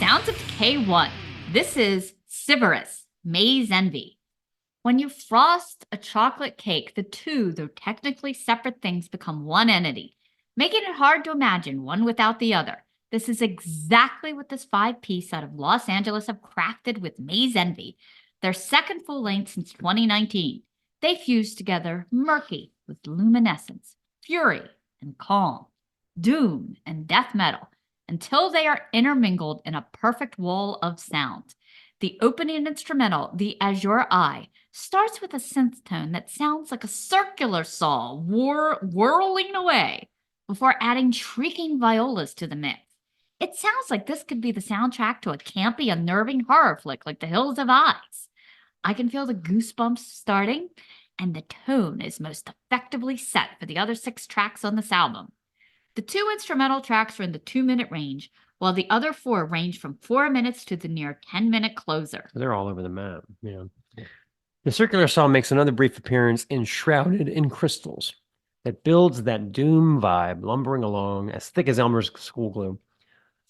Sounds of Decay 1. This is Civerous, Maze Envy. When you frost a chocolate cake, the two, though technically separate things, become one entity, making it hard to imagine one without the other. This is exactly what this 5-piece out of Los Angeles have crafted with Maze Envy, their second full length since 2019. They fuse together murky with luminescence, fury and calm, doom and death metal, until they are intermingled in a perfect wall of sound. The opening instrumental, The Azure Eye, starts with a synth tone that sounds like a circular saw whirling away before adding shrieking violas to the mix. It sounds like this could be the soundtrack to a campy, unnerving horror flick like The Hills Have Eyes. I can feel the goosebumps starting, and the tone is most effectively set for the other 6 tracks on this album. The 2 instrumental tracks are in the 2-minute range, while the other 4 range from 4 minutes to the near 10-minute closer. They're all over the map. Yeah. The circular saw makes another brief appearance in Shrouded in Crystals that builds that doom vibe, lumbering along as thick as Elmer's school glue.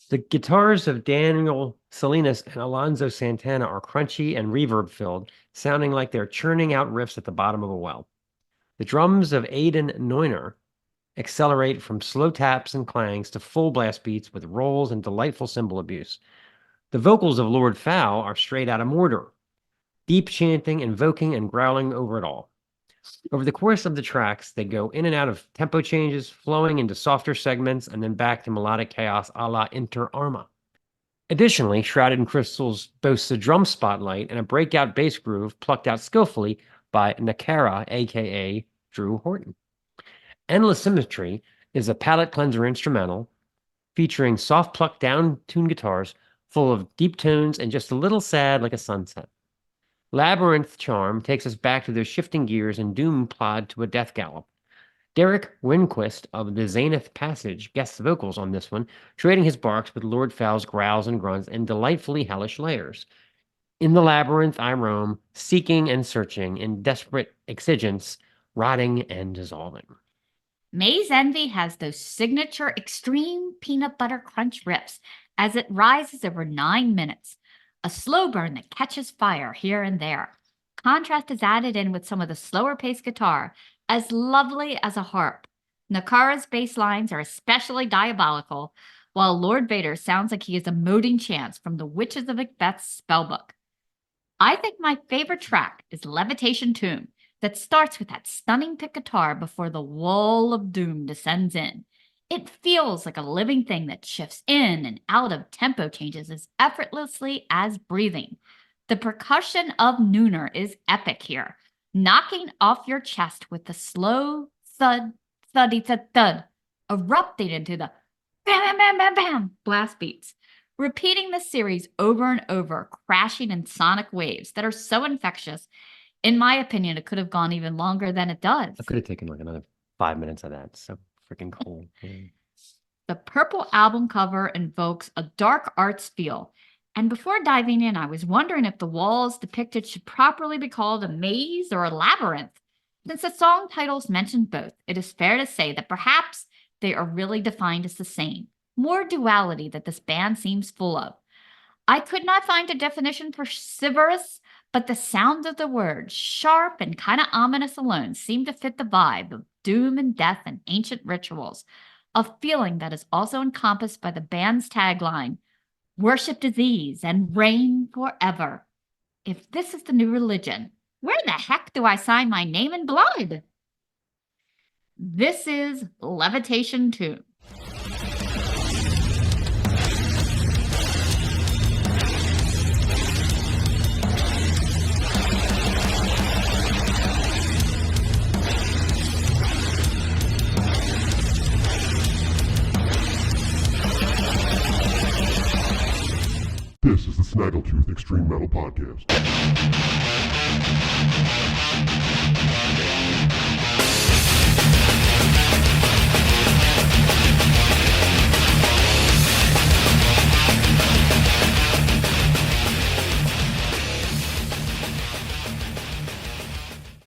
The guitars of Daniel Salinas and Alonso Santana are crunchy and reverb-filled, sounding like they're churning out riffs at the bottom of a well. The drums of Aidan Neuner accelerate from slow taps and clangs to full blast beats with rolls and delightful cymbal abuse. The vocals of Lord Fowl are straight out of Mortar, deep chanting, invoking, and growling over it all. Over the course of the tracks, they go in and out of tempo changes, flowing into softer segments, and then back to melodic chaos a la Inter Arma. Additionally, Shrouded in Crystals boasts a drum spotlight and a breakout bass groove plucked out skillfully by Nakara, aka Drew Horton. Endless Symmetry is a palette cleanser instrumental featuring soft plucked down-tuned guitars full of deep tones and just a little sad like a sunset. Labyrinth Charm takes us back to those shifting gears and doom plod to a death gallop. Derek Winquist of the Zenith Passage guests vocals on this one, trading his barks with Lord Fowl's growls and grunts and delightfully hellish layers. In the labyrinth I roam, seeking and searching in desperate exigence, rotting and dissolving. Maze Envy has those signature extreme peanut butter crunch riffs as it rises over 9 minutes. A slow burn that catches fire here and there. Contrast is added in with some of the slower paced guitar, as lovely as a harp. Nakara's bass lines are especially diabolical, while Lord Vader sounds like he is emoting chants from the Witches of Macbeth's spellbook. I think my favorite track is Levitation Tomb, that starts with that stunning pick guitar before the wall of doom descends in. It feels like a living thing that shifts in and out of tempo changes as effortlessly as breathing. The percussion of Nooner is epic here, knocking off your chest with the slow thud, thuddy thud thud, erupting into the bam, bam, bam, bam, bam blast beats. Repeating the series over and over, crashing in sonic waves that are so infectious. In my opinion, it could have gone even longer than it does. I could have taken like another 5 minutes of that. So freaking cool. The purple album cover invokes a dark arts feel. And before diving in, I was wondering if the walls depicted should properly be called a maze or a labyrinth. Since the song titles mention both, it is fair to say that perhaps they are really defined as the same. More duality that this band seems full of. I could not find a definition for Civerous, but the sound of the word, sharp and kind of ominous alone, seemed to fit the vibe of doom and death and ancient rituals, a feeling that is also encompassed by the band's tagline, worship disease and reign forever. If this is the new religion, where the heck do I sign my name in blood? This is Levitation Tomb. This is the Snaggletooth Extreme Metal Podcast.